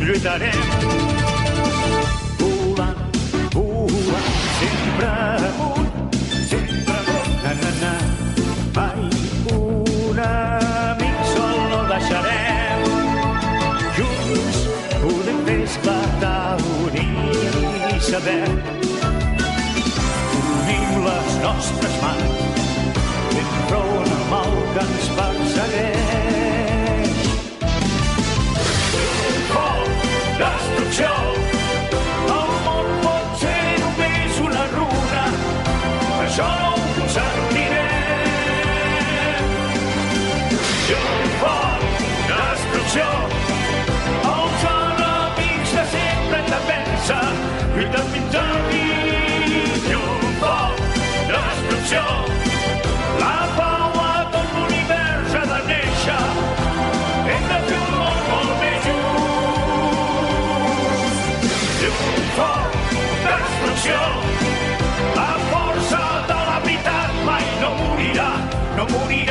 lluitarem. Volant, volant, sempre amunt, na, na, na. Mai un amic sol no deixarem. Junts podem fer esclatar, unir i saber. Unim les nostres mans, fent front al mal que ens persegueix. Foc, destrucció, el món pot ser només una runa, això no ho consentirem. Foc, destrucció, els enemics de sempre hem de vèncer, lluitant fins al fi. Destrucció, la pau a tot l'univers ha de néixer, hem de fer un món molt més just. Foc, destrucció, la força de la veritat mai no morirà, no morirà.